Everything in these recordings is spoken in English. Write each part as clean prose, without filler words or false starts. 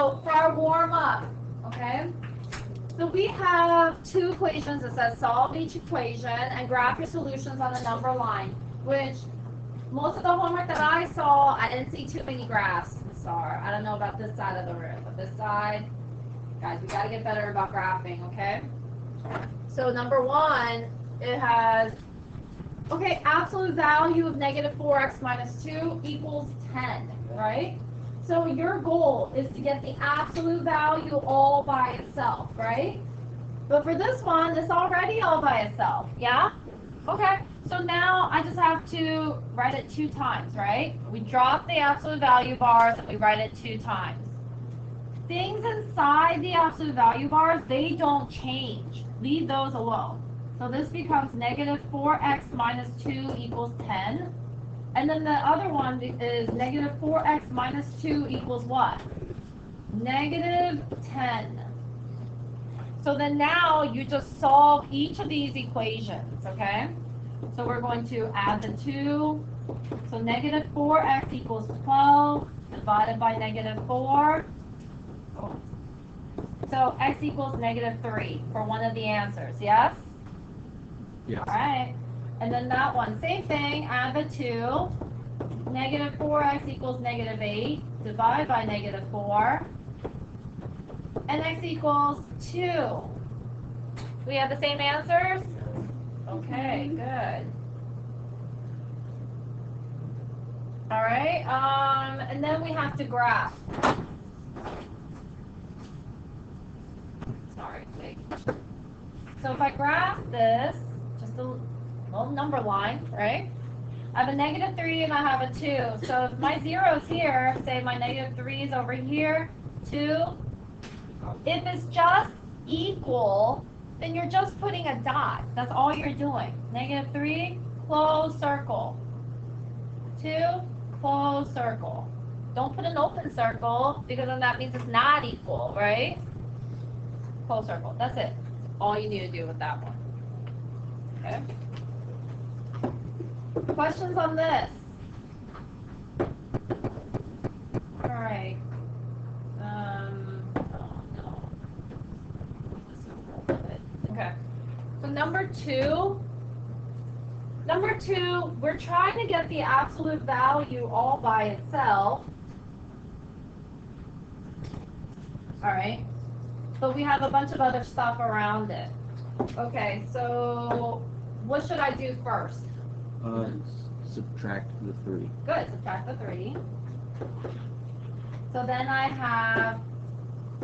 So for our warm-up, okay? So we have two equations that says solve each equation and graph your solutions on the number line, which most of the homework that I saw, I didn't see too many graphs. Sorry, I don't know about this side of the room, but this side, guys, we got to get better about graphing, okay? So number one, it has, okay, absolute value of negative 4x minus 2 equals 10, right? So your goal is to get the absolute value all by itself, right? But for this one, it's already all by itself, yeah? Okay, so now I just have to write it 2 times, right? We drop the absolute value bars and we write it 2 times. Things inside the absolute value bars, they don't change. Leave those alone. So this becomes negative 4x minus 2 equals 10. And then the other one is negative 4x minus 2 equals what? Negative 10. So then now you just solve each of these equations, okay? So we're going to add the 2. So negative 4x equals 12 divided by negative 4. So x equals negative 3 for one of the answers, yes? Yes. All right. And then that one, same thing, add the 2. Negative 4x equals negative 8. Divide by negative 4. And x equals 2. We have the same answers? Okay, good. All right, and then we have to graph. Sorry, wait. So if I graph this, just a little number line, right? I have a negative 3 and I have a 2. So if my 0 is here, say my negative 3 is over here, 2. If it's just equal, then you're just putting a dot. That's all you're doing. Negative 3, close circle. 2, close circle. Don't put an open circle because then that means it's not equal, right? Close circle. That's it. That's all you need to do with that one. Okay. Questions on this? All right. Oh no. Okay. So number two, we're trying to get the absolute value all by itself. All right. But we have a bunch of other stuff around it. Okay, so what should I do first? Subtract the 3. Good, subtract the 3. So then I have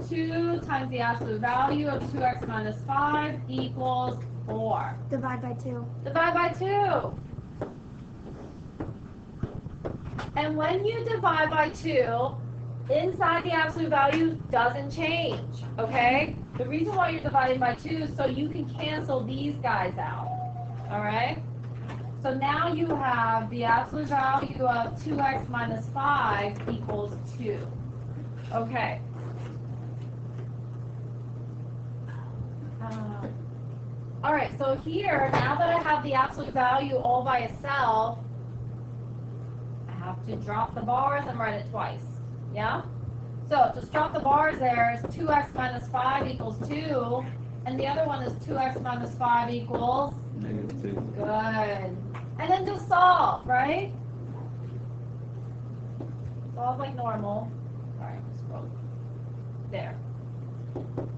2 times the absolute value of 2x minus 5 equals 4. Divide by 2. Divide by 2. And when you divide by 2, inside the absolute value doesn't change, okay? The reason why you're dividing by 2 is so you can cancel these guys out, all right? So now you have the absolute value of 2x minus 5 equals 2. Okay. All right, so here, now that I have the absolute value all by itself, I have to drop the bars and write it twice. Yeah? So just drop the bars there. It's 2x minus 5 equals 2. And the other one is 2x minus 5 equals? Negative 2. Good. And then just solve, right? Solve like normal. All right, scroll. There.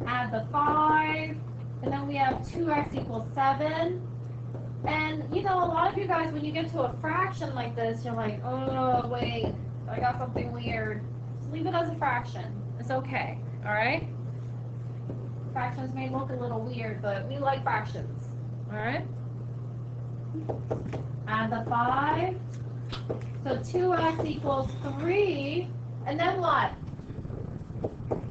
Add the 5. And then we have 2x equals 7. And, you know, a lot of you guys, when you get to a fraction like this, you're like, oh, wait, I got something weird. Just leave it as a fraction. It's okay, all right? Fractions may look a little weird, but we like fractions, all right? Add the 5. So 2x equals 3. And then what?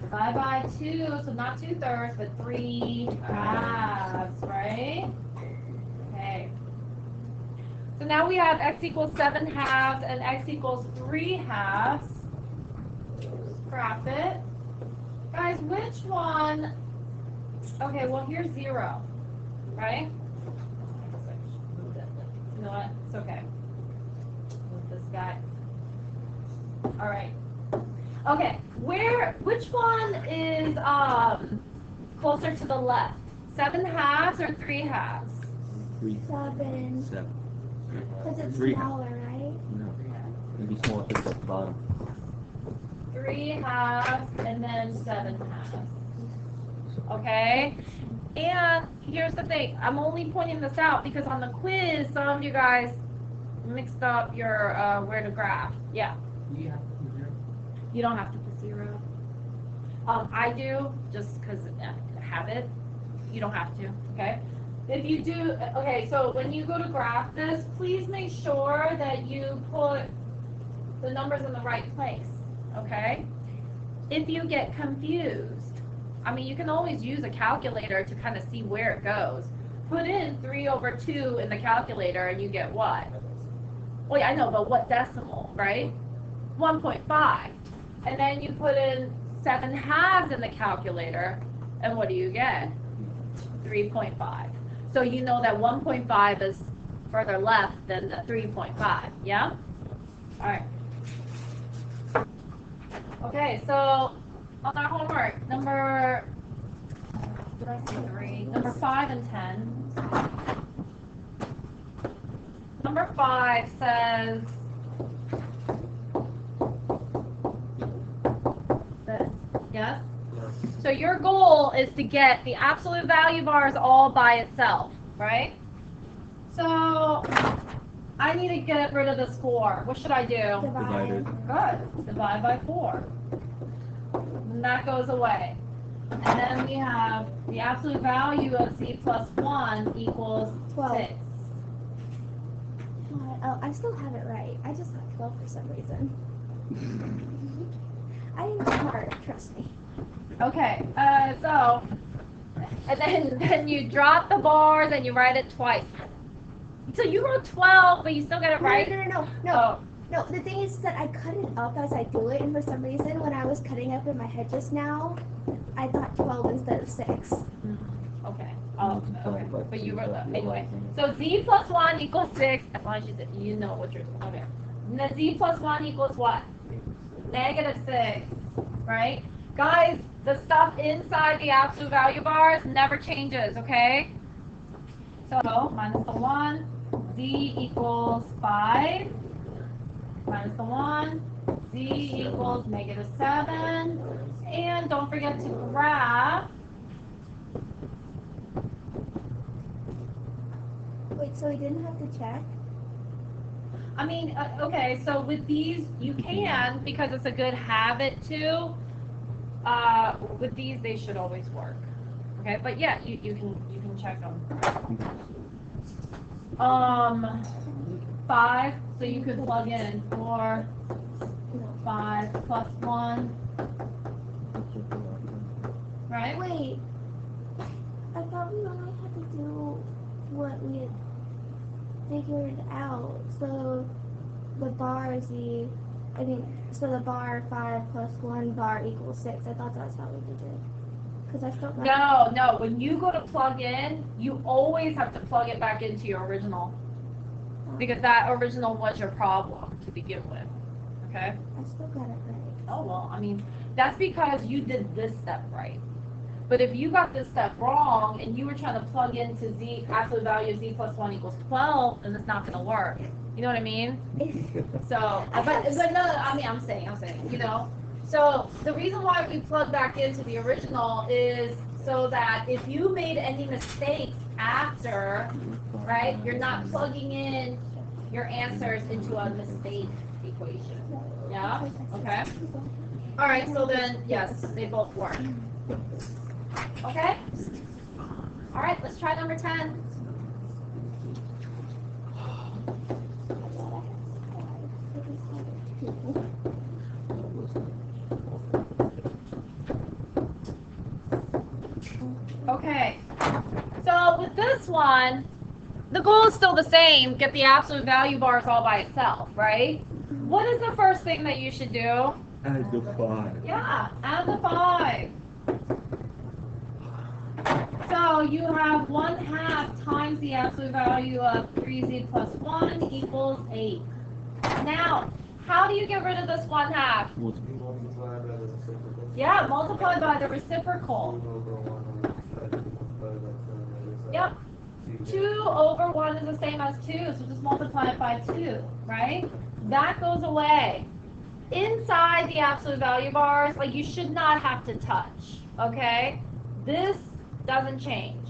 Divide by 2, so not 2/3, but 3/2, right? Okay. So now we have x equals 7/2 and x equals 3/2. Scrap it. Guys, which one? Okay, well, here's 0, right? You know what? It's okay. Move this guy. All right. Okay, which one is closer to the left? 7 halves or 3 halves? 3, 7. 7. Because it's 3 smaller, right? No. Maybe smaller at the bottom. 3 halves and then 7 halves. Okay? And here's the thing, I'm only pointing this out because on the quiz, some of you guys mixed up your where to graph. Yeah. You don't have to put 0. I do, just because habit. You don't have to, okay? If you do, okay, so when you go to graph this, please make sure that you put the numbers in the right place, okay? If you get confused, I mean, you can always use a calculator to kind of see where it goes. Put in 3/2 in the calculator and you get what? Well, yeah, I know, but what decimal, right? 1.5. And then you put in 7 halves in the calculator, and what do you get? 3.5. So you know that 1.5 is further left than the 3.5, yeah? All right. Okay, so on our homework, number 5 and 10. Number 5 says this, yes? So your goal is to get the absolute value bars all by itself, right? So I need to get rid of this 4. What should I do? Divided. Good. Divide by 4. And that goes away. And then we have the absolute value of z plus 1 equals 12. 6. Oh, I still have it right. I just got 12 for some reason. I am smart, trust me. Okay, and then you drop the bars and you write it twice. So you wrote 12, but you still got it right? No, the thing is that I cut it up as I do it, and for some reason, when I was cutting up in my head just now, I thought 12 instead of 6. Okay. Okay. But you wrote that anyway. So z plus 1 equals 6. As long as you know what you're doing. Okay. And then z plus 1 equals what? Negative 6. Right? Guys, the stuff inside the absolute value bars never changes, okay? So minus the 1, z equals 5. Minus the 1, z equals negative 7. And don't forget to graph. Wait, so we didn't have to check? I mean, okay, so with these, you can, because it's a good habit to. With these, they should always work. Okay, but yeah, you can check them. 5, so you could plug in 4, 5 plus 1, right? Wait, I thought we only had to do what we had figured out. So the bar so the bar 5 plus 1 bar equals 6. I thought that's how we did it. Because I still got No, when you go to plug in, you always have to plug it back into your original. Because that original was your problem to begin with. Okay? I still got it right. Oh, well, I mean, that's because you did this step right. But if you got this step wrong and you were trying to plug into z, absolute value of z plus 1 equals 12, then it's not going to work. You know what I mean? So, but no, I mean, I'm saying, you know. So the reason why we plug back into the original is so that if you made any mistakes after, right, you're not plugging in your answers into a mistake equation. Yeah? Okay? All right, so then, yes, they both work. Okay? All right, let's try number 10. Okay, so with this one, the goal is still the same, get the absolute value bars all by itself, right? What is the first thing that you should do? Add the 5. Yeah, add the 5. So you have 1/2 times the absolute value of 3z plus 1 equals 8. Now, how do you get rid of this 1/2? Yeah, multiply by the reciprocal. 2/1 Yep. 2 over 1 is the same as 2, so just multiply it by 2, right? That goes away. Inside the absolute value bars, like you should not have to touch, okay? This doesn't change.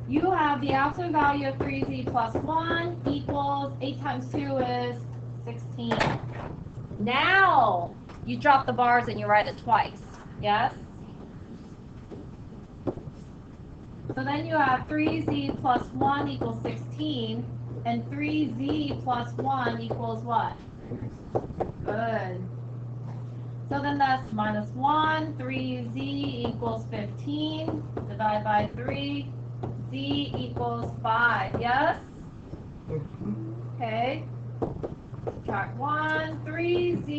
You have the absolute value of 3z plus 1 equals 8 times 2 is 16. Now you drop the bars and you write it twice, yes? So then you have 3z plus 1 equals 16, and 3z plus 1 equals what? Good. So then that's minus 1, 3z equals 15, divide by 3, z equals 5, yes? Okay. Subtract 1, 3z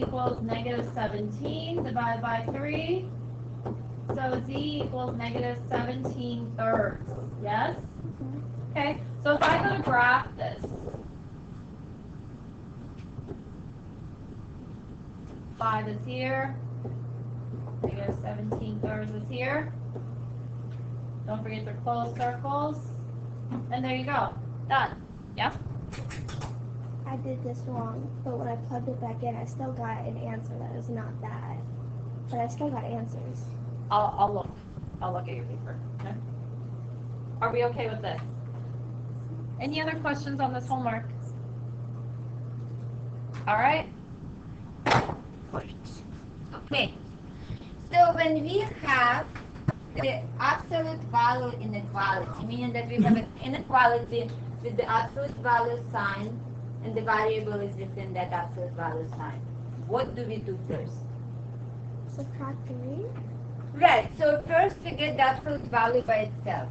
equals negative 17, divide by 3. So z equals negative 17 thirds, yes? Okay, so if I go to graph this, 5 is here, negative 17 thirds is here. Don't forget to close circles. And there you go, done, yeah? I did this wrong, but when I plugged it back in, I still got an answer that is not that. But I still got answers. I'll look at your paper, okay? Are we okay with this? Any other questions on this homework? All right. Okay. So when we have the absolute value inequality, meaning that we have an inequality with the absolute value sign and the variable is within that absolute value sign, what do we do first? Subtract 3. Right, so first we get the absolute value by itself.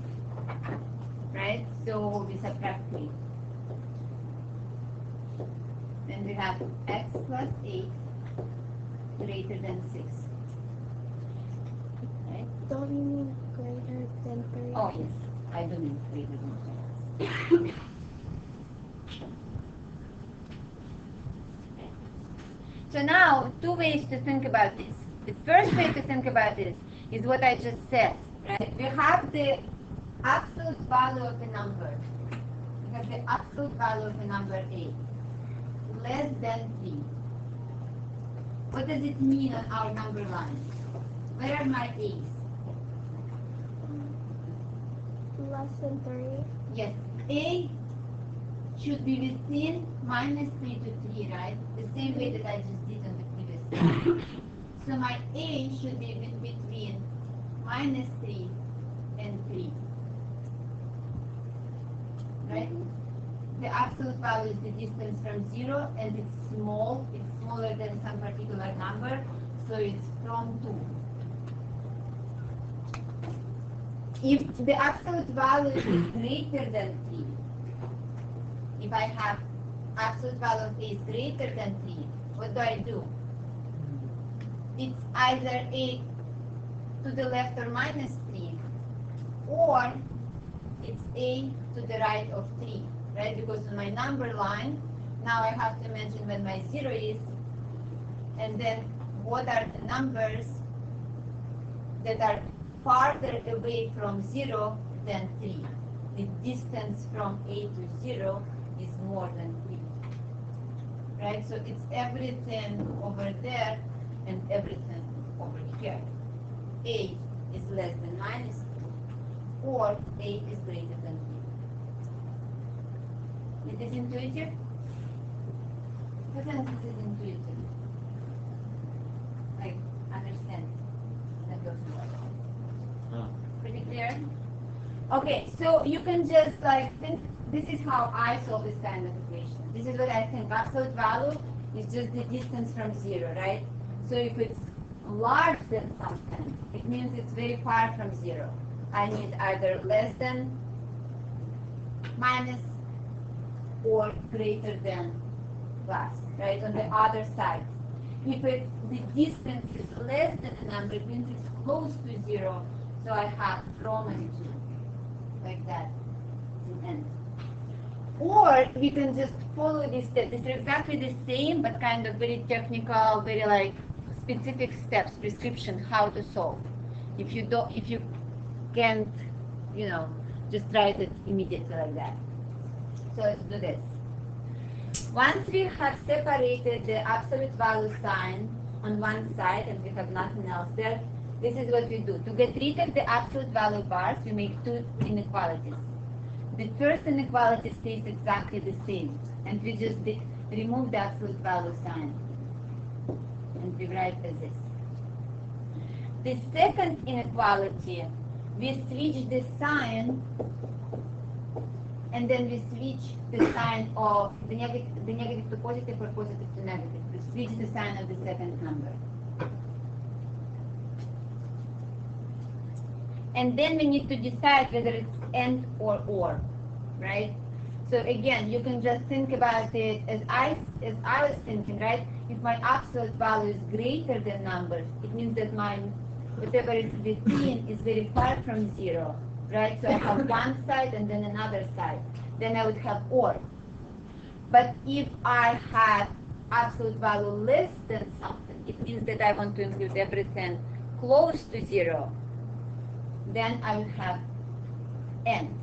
Right, so we subtract 3. Then we have x plus 8 greater than 6. Right? Don't you mean greater than 3? Oh yes, I do mean greater than 6. So now, two ways to think about this. The first way to think about this is what I just said, right? We have the absolute value of a number. We have the absolute value of a number a less than 3. What does it mean on our number line? Where are my a's? Less than 3. Yes, a should be within minus 3 to 3, right? The same way that I just did on the previous slide. So my a should be between minus 3 and 3. Right? The absolute value is the distance from 0 and it's small, it's smaller than some particular number, so it's from 2. If the absolute value is greater than 3, if I have absolute value of a is greater than 3, what do? It's either a to the left or minus 3, or it's a to the right of 3, right? Because on my number line, now I have to mention when my 0 is, and then what are the numbers that are farther away from 0 than 3. The distance from a to 0 is more than 3. Right? So it's everything over there and everything over here. A is less than minus 3, or a is greater than 3. It is intuitive? What else is intuitive? Like, understand. That goes well. Pretty clear? Okay, so you can just like think, this is how I solve this kind of equation. This is what I think. Absolute value is just the distance from 0, right? So if it's larger than something, it means it's very far from 0. I need either less than, minus, or greater than plus, right? On the other side. If it's, the distance is less than a number, it means it's close to 0. So I have from and to, like that, to end. Or we can just follow this step. This is exactly the same, but kind of very technical, very like specific steps, prescription how to solve. If you can't, just write it immediately like that. So let's do this. Once we have separated the absolute value sign on one side and we have nothing else there, this is what we do. To get rid of the absolute value bars, we make two inequalities. The first inequality stays exactly the same, and we just remove the absolute value sign, and we write as this. The second inequality, we switch the sign, and then we switch the sign of the negative to positive or positive to negative. We switch the sign of the second number. And then we need to decide whether it's and or, right? So again, you can just think about it as I was thinking, right? If my absolute value is greater than numbers, it means that my whatever is between is very far from 0, right? So I have one side and then another side. Then I would have or. But if I have absolute value less than something, it means that I want to include everything close to 0. Then I would have and.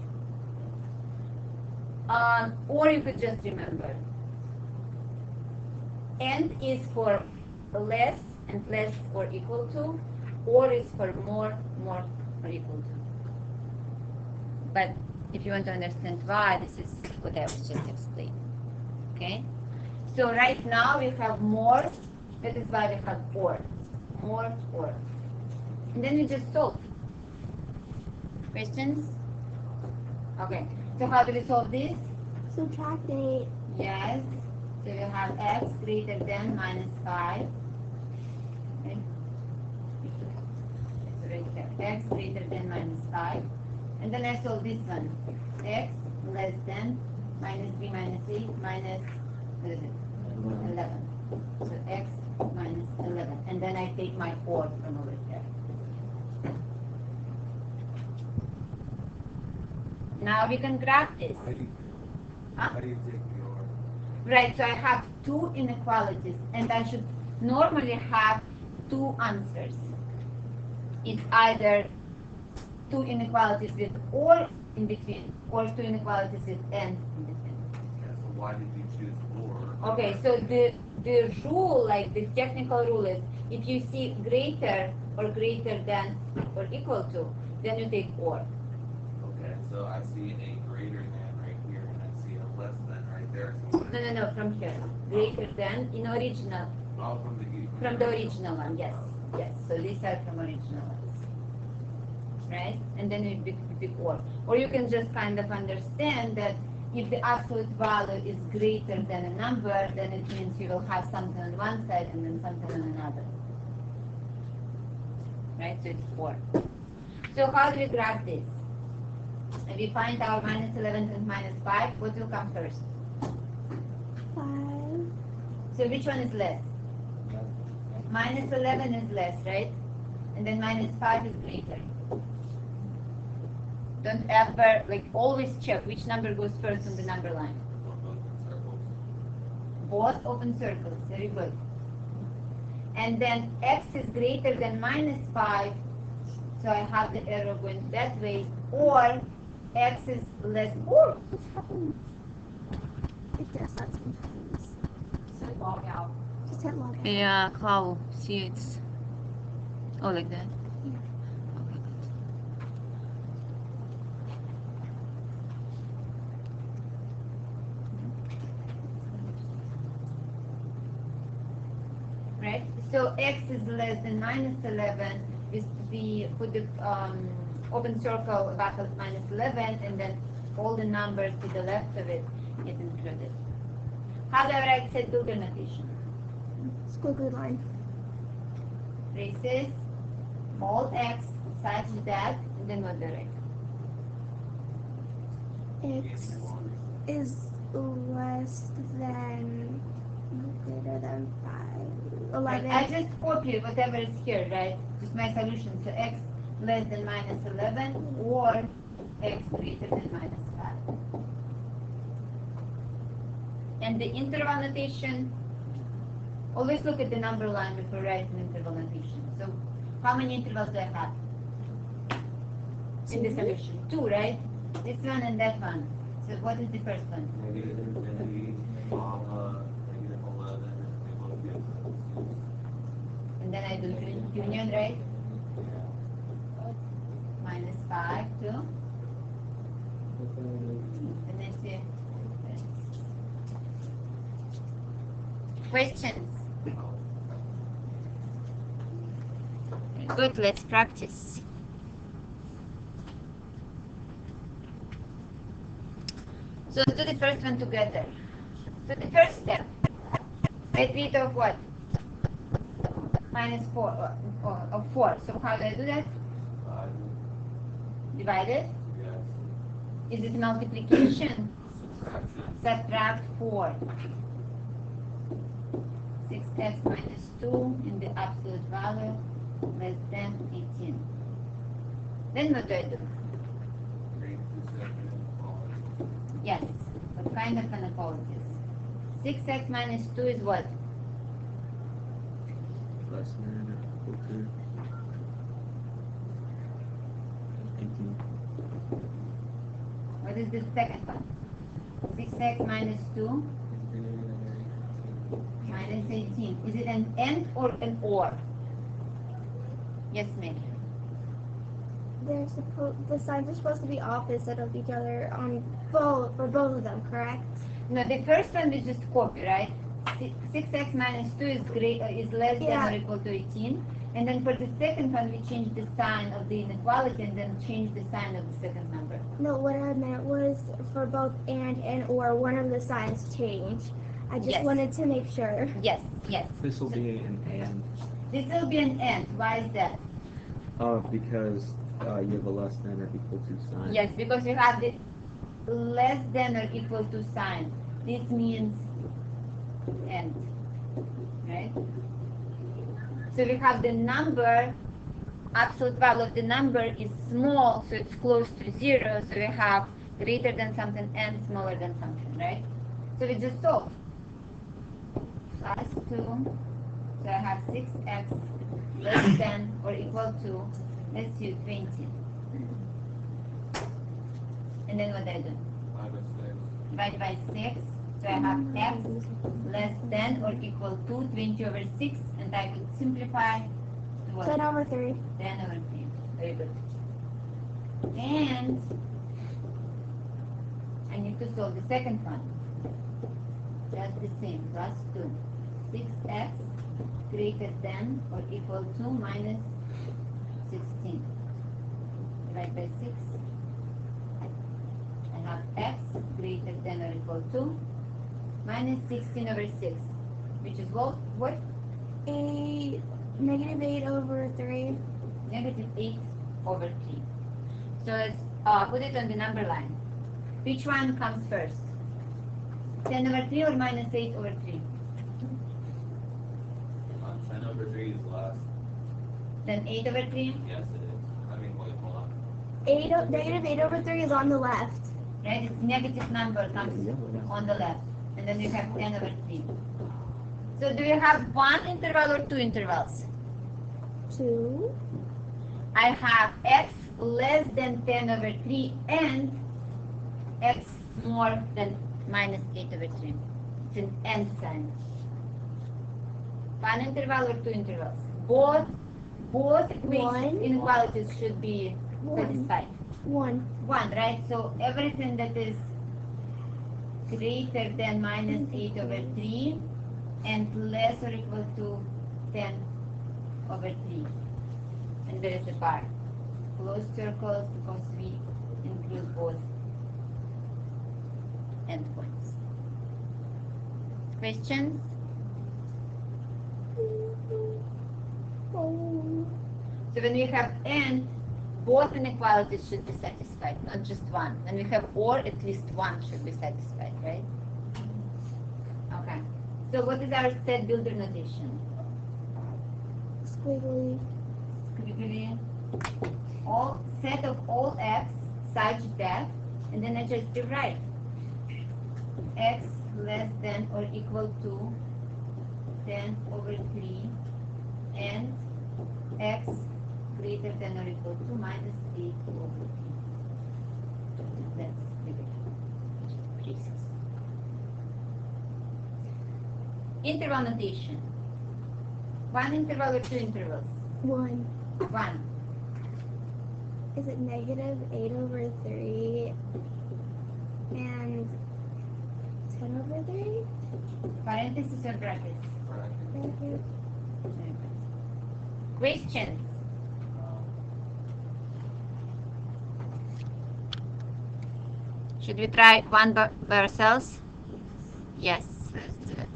Or you could just remember, and is for less and less or equal to, or is for more or equal to. But if you want to understand why, this is what I was just explaining. Okay? So right now we have more, that is why we have or. More or. And then we just solve. Questions? Okay. So how do we solve this? Subtract 8. Yes. So we have x greater than minus 5. Okay. It's right there. X greater than minus 5. And then I solve this one. X less than minus b minus 8 minus, what is it? 11. So x minus 11. And then I take my or from over there. Now we can graph this. How do you take the or? Right, so I have two inequalities, and I should normally have two answers. It's either two inequalities with or in between, or two inequalities with and in between. Yeah, so why did you choose or? Okay, so the rule, like the technical rule is, if you see greater or greater than or equal to, then you take or. Okay, so I see a greater than right here, and I see a less than right there. So No, from here. Greater than in original. oh, From the original one, yes. Yes, so these are from original ones. Right? And then it be or. Or you can just kind of understand that if the absolute value is greater than a number, then it means you will have something on one side and then something on another. Right? So it's 4. So how do we graph this? If we find our minus 11 and minus 5, what will come first? 5. So which one is less? Minus 11 is less, right? And then minus 5 is greater. Don't ever, always check which number goes first on the number line. Both open circles, very good. And then x is greater than minus 5, so I have the arrow going that way, or x is less. Oh, what's happening? It does that sometimes. So log out. Just hit log out. Yeah, how? See, it's. Oh, like that? Yeah. Okay, good. Right? So x is less than minus 11. We put the open circle back at minus 11, and then all the numbers to the left of it get included. How do I write set builder notation? Squiggly line. Braces, all x such that, and then what do I write? X is less than greater than 5. 11. I just copied whatever is here, right? Just my solution. So x less than minus 11 or x greater than minus 5. And the interval notation, Always look at the number line before writing interval notation. So how many intervals do I have in the solution? 2, right? This one and that one. So what is the first one? Negative infinity, comma, negative 11, equal to 6. And then I do union, right? Minus 5, 2. And then see. Questions? Good, let's practice. So let's do the first one together. So the first step, get rid of what? Minus 4, of 4. So how do I do that? Divided? Yes. Is it multiplication? Subtraction. Subtract 4. 6x minus 2 in the absolute value less than 18. Then what do I do? Create the second inequality. Yes. What kind of inequalities? 6x minus 2 is what? Less than or equal to 18. What is the second one? 6x minus 2 minus 18. Is it an and or an or? Yes, Mary. The signs are supposed to be opposite of each other on both for both of them, correct? No, the first one we just copy, right? 6x minus 2 is less than Yeah. or equal to 18. And then for the second one, we change the sign of the inequality and then change the sign of the second number. No, what I meant was for both and or one of the signs changed. I just Yes. wanted to make sure. Yes, yes. This will be an and. This will be an and. Why is that? Because you have a less than or equal to sign. Yes, because you have the less than or equal to sign. This means and, right? So we have the number, absolute value of the number is small, so it's close to 0. So we have greater than something and smaller than something, right? So we just solve. Plus 2, so I have 6x less than or equal to, let's do 20. And then what do I do? Minus 6. Divide by 6, so I have x less than or equal to 20 over 6, and I could simplify to what? 10 over 3. 10 over 3. Very good. And I need to solve the second one. Just the same, plus 2. 6x greater than or equal to minus 16. Divide by 6. I have x greater than or equal to minus 16 over 6, which is what? 8 over 3. Negative 8 over 3. So let's put it on the number line. Which one comes first? 10 over 3 or minus 8 over 3? 10 over 3 is last. Then 8 over 3, Yes, it is. I mean, wait, hold on. Negative 8 over 3 is on the left. right? It's negative number comes on the left. And then we have 10 over 3. So do you have one interval or two intervals? 2. I have x less than 10 over 3 and x more than minus 8 over 3. It's an and sign. One interval or two intervals? Both One. inequalities should be satisfied. 1. 1, right? So everything that is greater than minus 8 over 3 and less or equal to 10 over 3. And there is a bar. Close circles because we include both endpoints. Questions? So when we have and, both inequalities should be satisfied, not just one. When we have or, at least one should be satisfied, right? Okay. So what is our set builder notation? Squiggly. Squiggly. All set of all x such that, and then I just rewrite x less than or equal to 10 over 3 and x greater than or equal to minus 8 over 3. That's the interval notation. One interval or two intervals? One. One. Is it negative 8 over 3 and 10 over 3? Parentheses or brackets? Thank you. Questions? Should we try one by ourselves? Yes. Let's do it.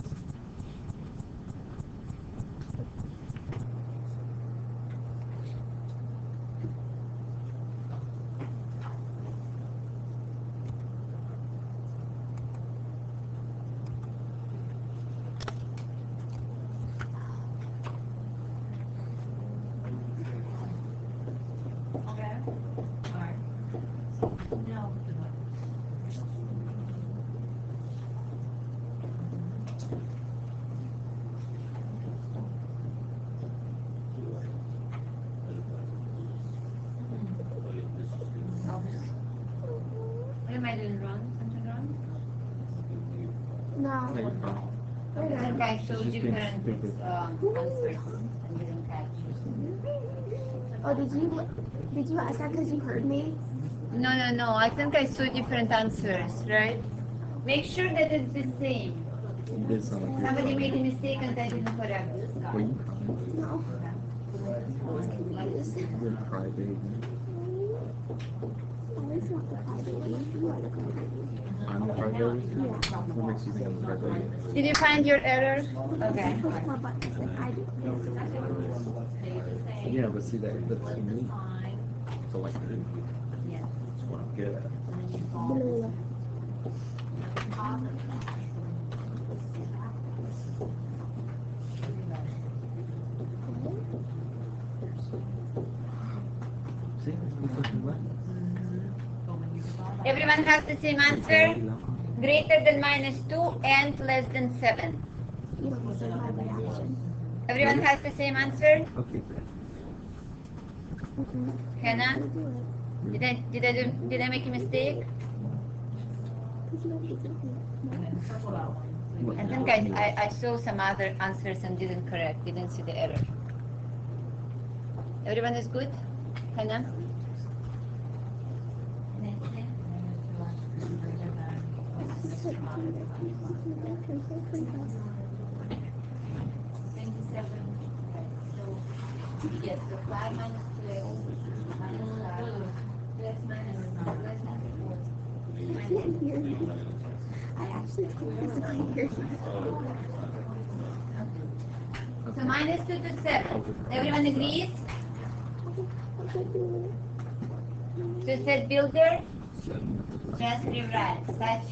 Okay. All right. No. What am I doing wrong? Something wrong? No, No. you're fine. I think I showed It's just you being different stupid. answers and didn't catch. Oh, did you ask that because you heard me? No. I think I saw different answers, right? Make sure that it's the same. You did sound like Somebody you're made a mistake and I didn't correct it. Were you crying? No. I was confused. You're a crybaby. I always want the crybaby. You are the crybaby. I'm a crybaby? Yeah. What makes you think I'm a crybaby? Did you find your error? Okay. Push more buttons like I do. Yeah, but see, that's me. So like, that's what I'm good at. Blah. See, we pushing buttons. Everyone has the same answer? Greater than minus 2 and less than 7. You don't deserve my reaction. Everyone has the same answer? Okay. Hannah? Do it. Did I make a mistake? Because you already did it. No. I think I saw some other answers and didn't correct, didn't see the error. Everyone is good? Hannah? Yes, so 5 minus 12 minus 5 plus minus less than 4. I can't hear you. I actually can't physically hear you. So minus 2 to 7. Everyone agrees? So set builder, just rewrite such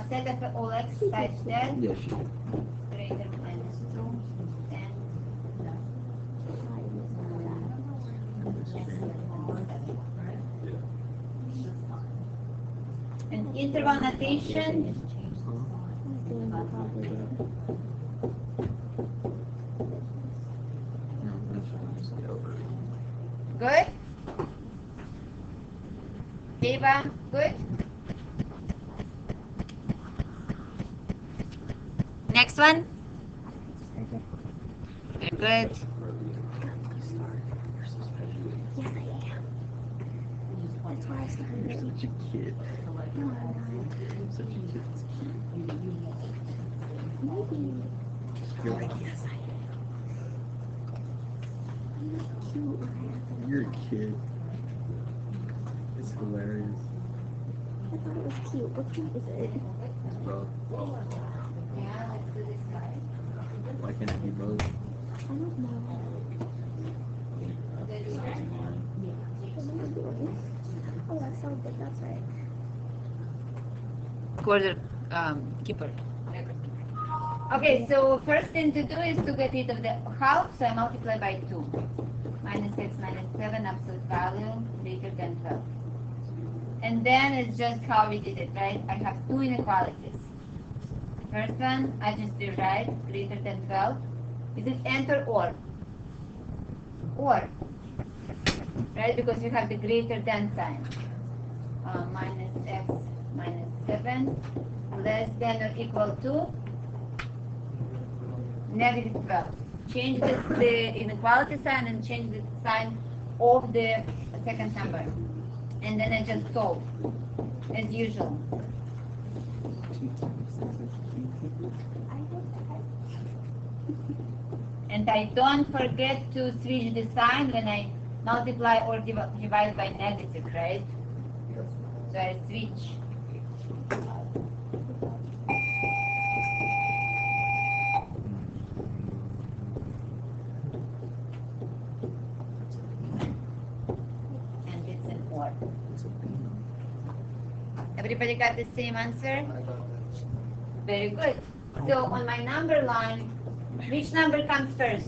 set of all x such that Yes, she did. greater than minus 2 and and interval notation. Good? Eva, good? Next one? Very good. Yes, I am. That's why I started. You're such a kid. No, I'm Such a kid. not. Maybe. You're like, yes, I I'm not cute when I have am. You're a kid. It's hilarious. I thought it was cute. What cute is it? It's rough. Yeah, let's do this guy. Why can't it be both? I don't know. What am I doing? Oh, that sounds good. That's right. Quarter keeper. Okay, so first thing to do is to get rid of the half, so I multiply by 2. Minus 6 minus 7, absolute value, greater than 12. And then it's just how we did it, right? I have 2 inequalities. First one, I just rewrite greater than 12. Is it and or or? Or. Right? Because you have the greater than sign. Minus x minus 7 less than or equal to negative 12. Change the inequality sign and change the sign of the second number. And then I just solve, as usual. And I don't forget to switch the sign when I multiply or divide by negative, right? So I switch. And it's an or. Everybody got the same answer? Very good. So on my number line, which number comes first?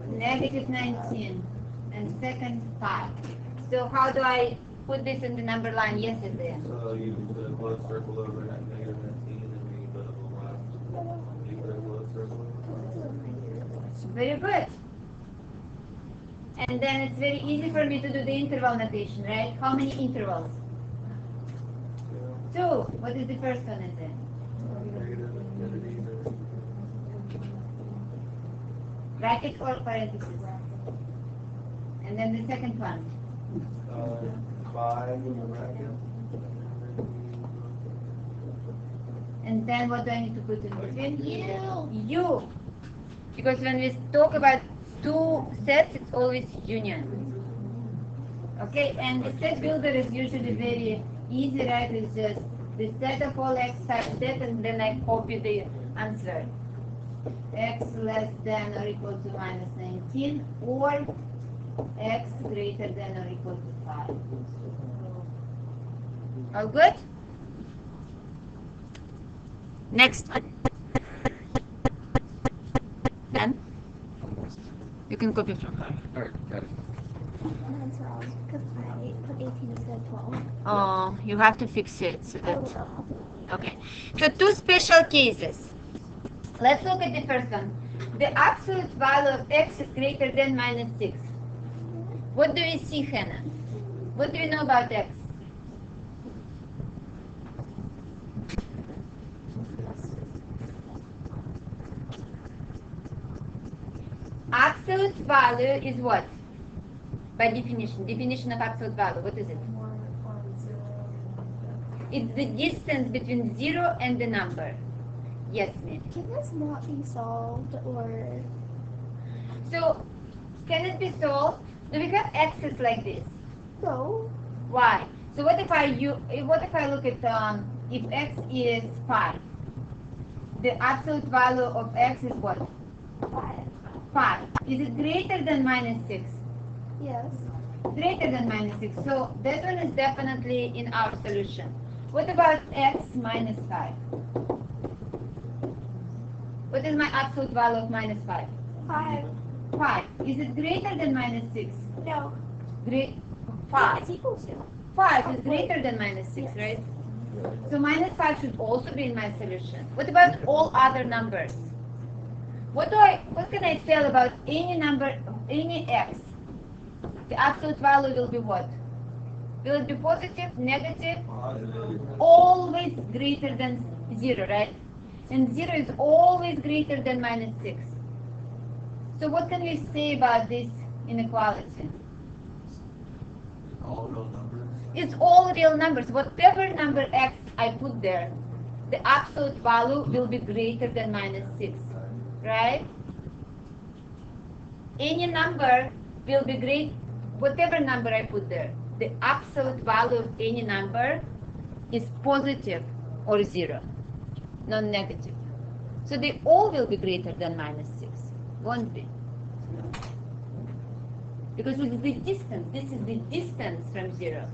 Negative 19 and second 5. So how do I put this in the number line yesterday? So you put a closed circle over that negative 19 and then you put a last, you put a closed circle. Very good. And then it's very easy for me to do the interval notation, right? How many intervals? 2. What is the first one is it? Negative infinity. Bracket or parentheses? And then the second one. 5 in the bracket. And then what do I need to put in between? U. Because when we talk about two sets, it's always union. Okay, and the set builder is usually very easy, right? It's just the set of all x type set, and then I copy the answer. X less than or equal to minus 19, or x greater than or equal to 5. All good? Next one. Then you can copy from her. Alright, got it. Mine's wrong because I put 18 instead of 12. Oh, you have to fix it. So I that, will. okay. So two special cases. Let's look at the first one. The absolute value of x is greater than minus 6. What do we see, Hannah? What do we know about x? Absolute value is what? By definition. Definition of absolute value. What is it? It's the distance between 0 and the number. Yes, ma'am. Can this not be solved or? So, can it be solved? Do we have x's like this? No. Why? So what if I look at if x is 5? The absolute value of x is what? 5. 5. Is it greater than minus 6? Yes. Greater than minus 6. So that one is definitely in our solution. What about x minus 5? What is my absolute value of minus 5? 5. 5. Is it greater than minus 6? No. Great. 5. It's equal to. 5 is greater than minus 6, Yes. right? So minus 5 should also be in my solution. What about all other numbers? What can I tell about any number, any x? The absolute value will be what? Will it be positive, negative? Always greater than 0, right? And 0 is always greater than minus 6. So what can we say about this inequality? All real numbers. It's all real numbers. Whatever number x I put there, the absolute value will be greater than minus 6. Right? Any number will be great, whatever number I put there. The absolute value of any number is positive or 0, not negative. So they all will be greater than minus 6. Won't be. Because it is the distance. This is the distance from 0.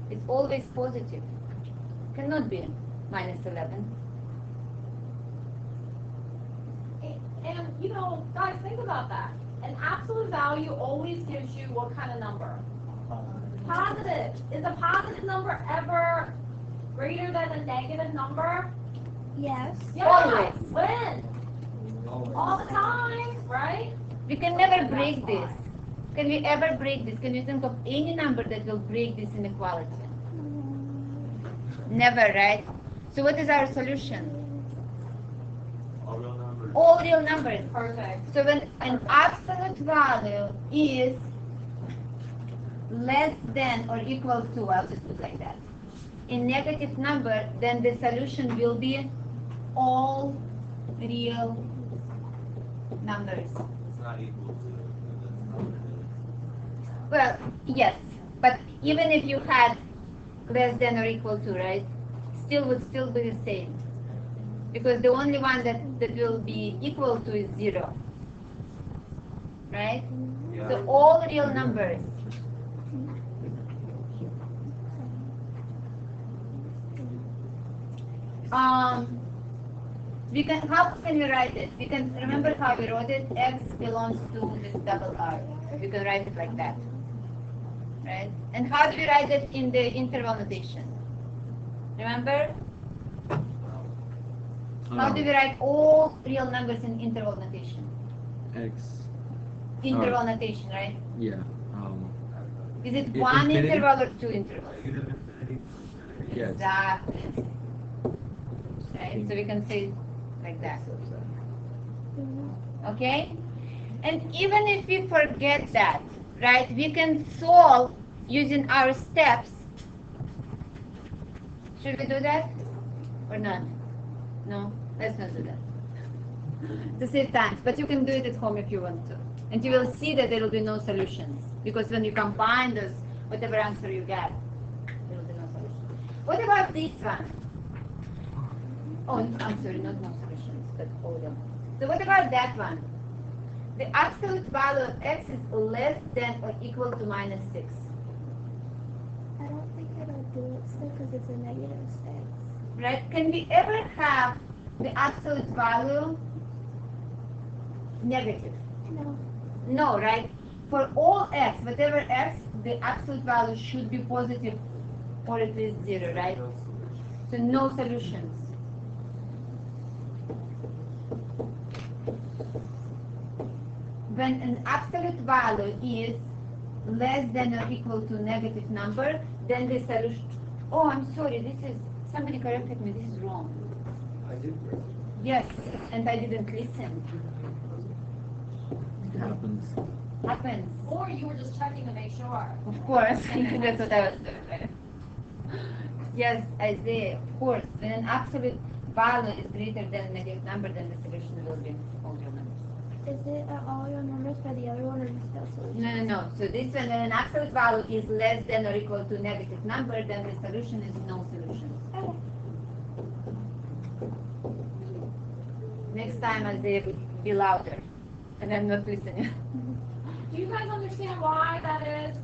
It's always positive. Cannot be minus 11. And guys, think about that. An absolute value always gives you what kind of number? Positive. Is a positive number ever greater than a negative number? Yes. Yes. Always. When? all the time, right? We can never break this. Can we ever break this? Can you think of any number that will break this inequality? Never, right? So what is our solution? All real numbers. All real numbers. Perfect. So when an absolute value is less than or equal to, I'll just put like that, a negative number, then the solution will be all real numbers. It's not equal to, that's not what it is. Well, yes, but even if you had less than or equal to, right, would still be the same. Because the only one that will be equal to is 0. Right? Yeah. So all real numbers. How can we write it? We can remember how we wrote it. X belongs to this double R. We can write it like that. Right? And how do we write it in the interval notation? Remember? How do we write all real numbers in interval notation? X. Interval notation, right? Yeah. Is it I- one infinity? interval or two intervals? Yes. Exactly. Right? So we can say it like that. Okay? And even if we forget that, right, we can solve using our steps. Should we do that? Or not? No? Let's not do that. To save time. But you can do it at home if you want to. And you will see that there will be no solutions. Because when you combine those, whatever answer you get, there will be no solution. What about this one? Oh, I'm sorry, not no solutions, but all of them. So what about that one? The absolute value of x is less than or equal to minus 6. I don't think it'll do it still because it's a negative 6. Right? Can we ever have the absolute value negative? No. No, right? For all x, whatever x, the absolute value should be positive or at least 0, right? No solution. So no solutions. When an absolute value is less than or equal to negative number, then the solution. Oh, I'm sorry. This is somebody corrected me. This is wrong. I did correct. Yes, and I didn't listen. It happens. Happens. Or you were just checking to make sure. Of course. That's what I was doing. Yes, I say, of course. When an absolute value is greater than a negative number, then the solution will be all real numbers. Is it all your numbers for the other one or just no solution? No. So this one, when an absolute value is less than or equal to a negative number, then the solution is no solution. Okay. Next time I say be louder, and I'm not listening. Do you guys understand why that is?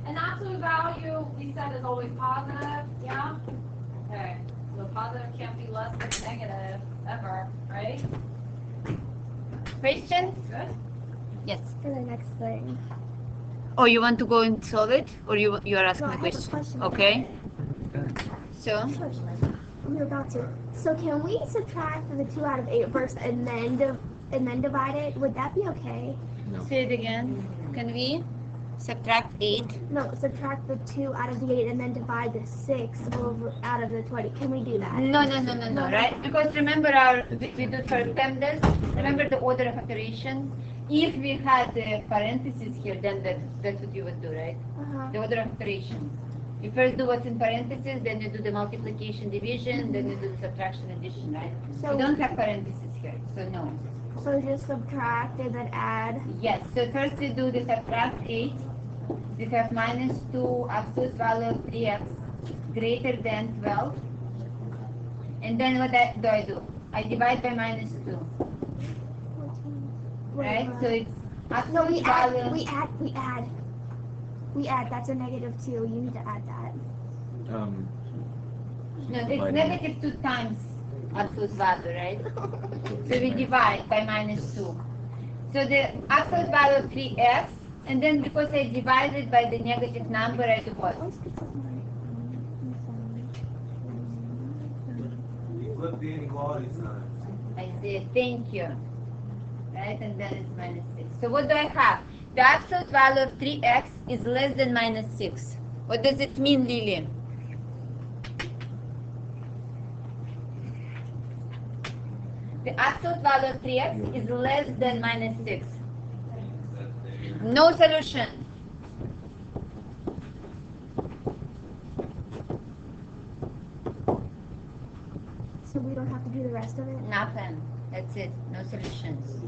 An absolute value, we said, is always positive, yeah? Okay, so positive can't be less than negative, ever, right? Question? Good. Yes. For the next thing. Oh, you want to go and solve it, or you are asking No, a I have a question? question. Okay. So. We're about to. So can we subtract the 2 out of 8 first and then divide it? Would that be okay? No. Say it again. Can we subtract 8? No, subtract the 2 out of the 8 and then divide the 6 over out of the 20. Can we do that? No, right? Because remember we do first term this. Remember the order of operation? If we had the parentheses here, then that's what you would do, right? Uh-huh. The order of operations. You first do what's in parentheses, then you do the multiplication, division, then you do the subtraction, addition, right? So- we don't have parentheses here, so no. So just subtract and then add. Yes, so first we do the subtract 8. We have minus 2, absolute value of 3x greater than 12. And then what do I do? I divide by minus 2, 14. right? So it's No, absolute we add. value. We add. That's a negative 2. You need to add that. No, it's Dividing. negative 2 times absolute value, right? So we divide by minus 2. So the absolute value of 3x, and then because I divided by the negative number, I do what? You flip the inequality sign. I say thank you. Right, and then it's minus 6. So what do I have? The absolute value of 3x is less than minus 6. What does it mean, Lily? The absolute value of 3x is less than minus 6. No solution. So we don't have to do the rest of it? Nothing. That's it. No solutions.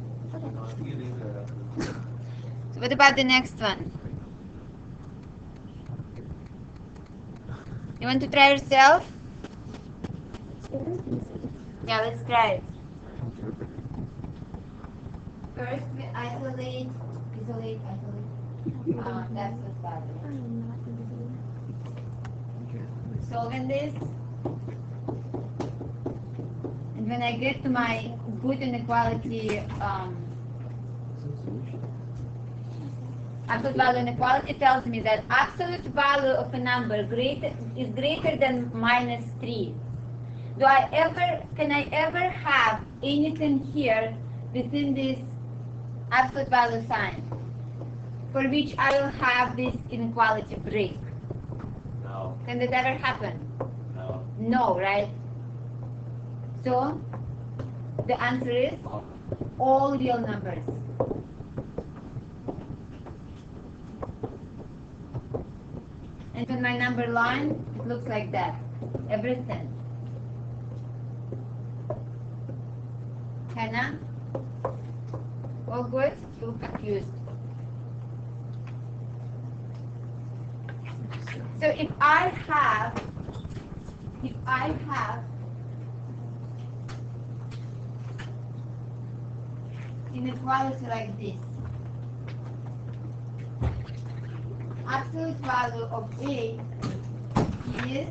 You leave that up. So what about the next one? You want to try yourself? It is easy. Yeah, let's try it. First, we isolate. That's the value. I am not easy. Solving this. And when I get to my good inequality, absolute value inequality tells me that absolute value of a number is greater than minus 3. Can I ever have anything here within this absolute value sign for which I will have this inequality break? No, Can that ever happen? no. No, right? So the answer is all real numbers. And with my number line, it looks like that. Everything. Hannah? All good? Still confused. So if I have inequality like this, absolute value of A is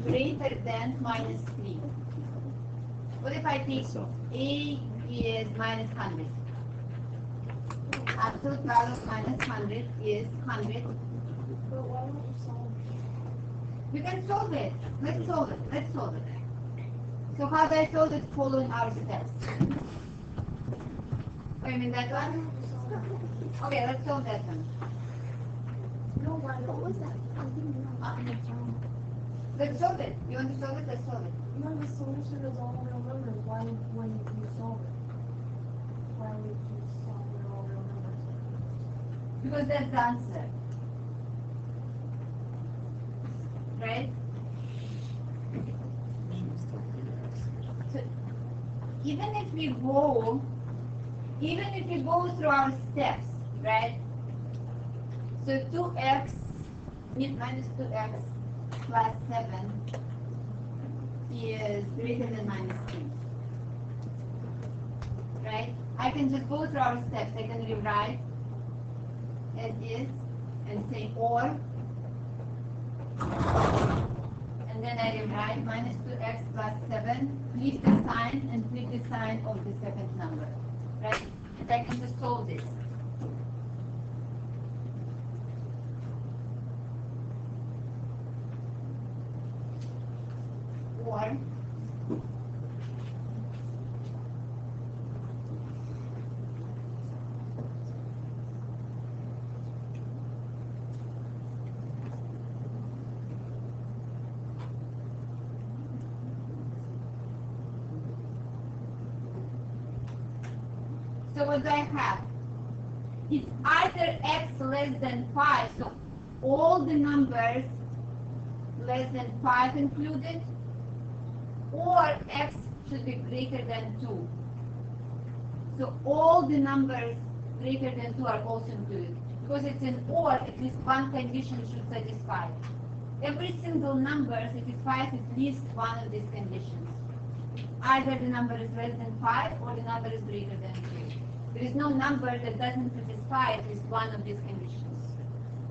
greater than minus 3. What if I take A is minus 100? Absolute value of minus 100 is 100. But why don't you solve We can solve it. Let's solve it. So how do I solve it following our steps? Oh, you mean that one? Okay, let's solve that one. No, why? What was that? I didn't know. Let's solve it. You want to solve it? Let's solve it. No, the solution is all real numbers. Why wouldn't you solve it? Why would you solve it all real numbers? Because that's the answer. Right? So even if we go through our steps, right? So 2x minus 2x plus 7 is greater than minus 3. Right? I can just go through our steps. I can rewrite as is and say or. And then I rewrite minus 2x plus 7, flip the sign and flip the sign of the second number. Right? And I can just solve this. Or so what do I have? It's either x less than 5, so all the numbers less than 5 included, or x should be greater than 2. So all the numbers greater than 2 are also included. Because it's an or, at least one condition should satisfy. Every single number satisfies at least one of these conditions. Either the number is less than 5 or the number is greater than 2. There is no number that doesn't satisfy at least one of these conditions.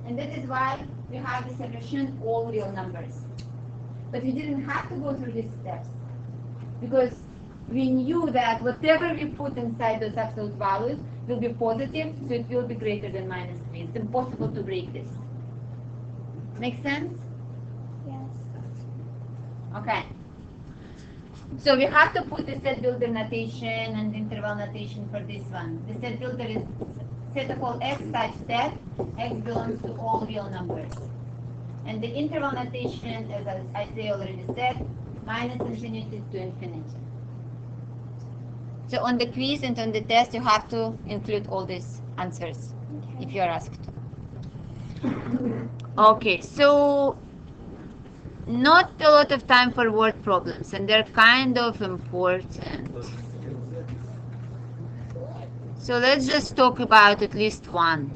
And that is why we have the solution all real numbers. But we didn't have to go through these steps because we knew that whatever we put inside those absolute values will be positive, so it will be greater than minus 3. It's impossible to break this. Make sense? Yes. Okay. So we have to put the set builder notation and interval notation for this one. The set builder is set of all x such that x belongs to all real numbers. And the interval notation, as I already said, minus infinity to infinity. So on the quiz and on the test, you have to include all these answers if you are asked. Okay, so not a lot of time for word problems, and they're kind of important. So let's just talk about at least one.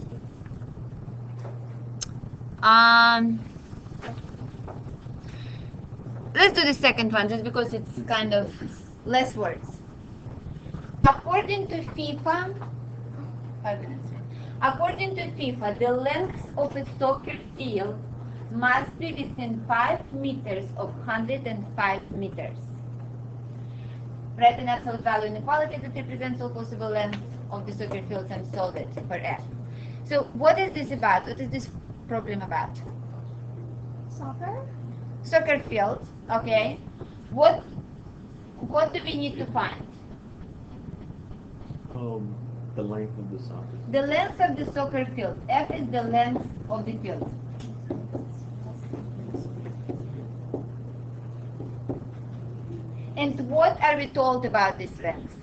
Let's do the second one just because it's kind of less words. According to FIFA, 5 minutes. According to FIFA, the length of a soccer field must be within 5 meters of 105 meters. Write an absolute value inequality that represents all possible lengths of the soccer fields and solve it for F. So what is this about? What is this problem about? Soccer field, okay. What do we need to find? The length of the soccer. The length of the soccer field. F is the length of the field. And what are we told about this length?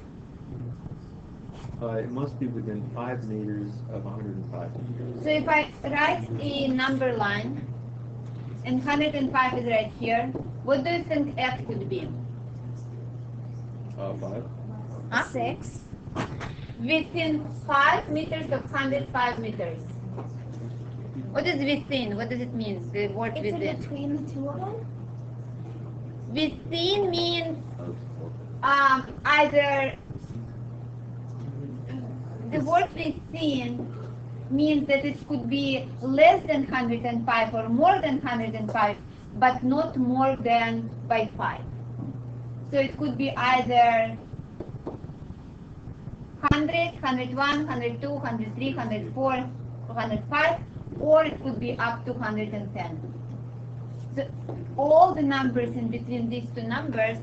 It must be within 5 meters of 105 meters. So if I write a number line, and 105 is right here, what do you think F could be? 5. Huh? 6. Within 5 meters of 105 meters. What is within? What does it mean? The word It's in within. between the two of them. Within means either the word within means that it could be less than 105 or more than 105, but not more than by 5. So it could be either 100, 101, 102, 103, 104, 105, or it could be up to 110. So all the numbers in between these two numbers,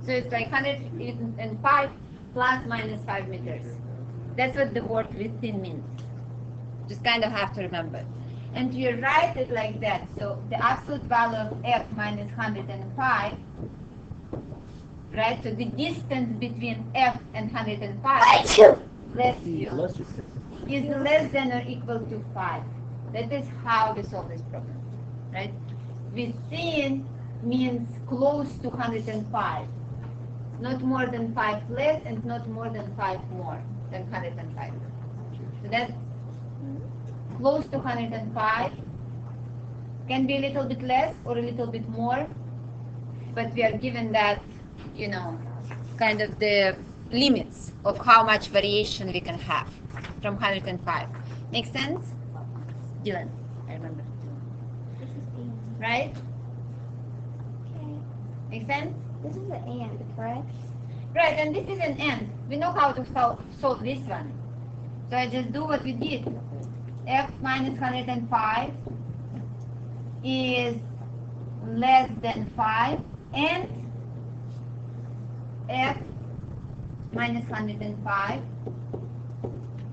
so it's like 105 plus minus 5 meters. That's what the word within means. Just kind of have to remember. And you write it like that. So the absolute value of F minus 105, right? So the distance between F and 105 less is less than or equal to 5. That is how we solve this problem, right? Within means close to 105. Not more than 5 less and not more than 5 more than 105. So that's close to 105. Can be a little bit less or a little bit more, but we are given that, kind of the limits of how much variation we can have from 105. Make sense? Dylan, I remember. This is and. Right? Okay. Make sense? This is an and, correct? Right, and this is an and. We know how to solve this one. So I just do what we did. F minus 105 is less than 5, and F minus 105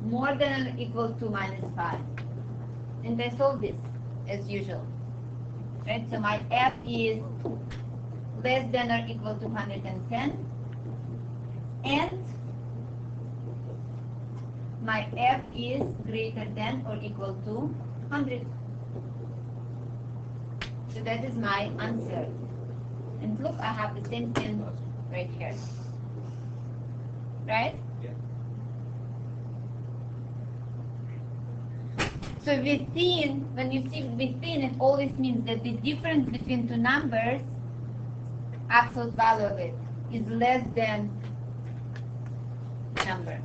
more than or equal to minus 5. And I solve this as usual. Right, so my F is less than or equal to 110, and my F is greater than or equal to 100. So that is my answer. And look, I have the same thing right here. Right? Yeah. So within, when you see within, it always means that the difference between two numbers, absolute value of it, is less than number.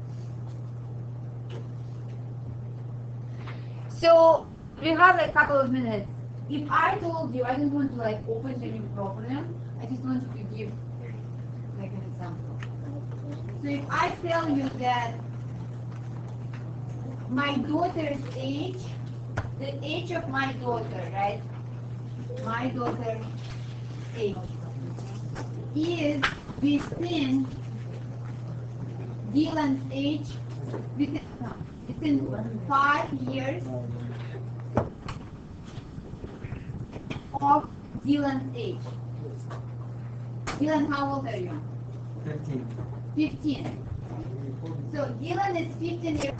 So we have a couple of minutes. If I told you, I don't want to open the new problem, I just want you to give an example. So if I tell you that my daughter's age, the age of my daughter, right? My daughter's age is within Dylan's age, within 5 years of Dylan's age. Dylan, how old are you? 15. 15. So Dylan is 15 years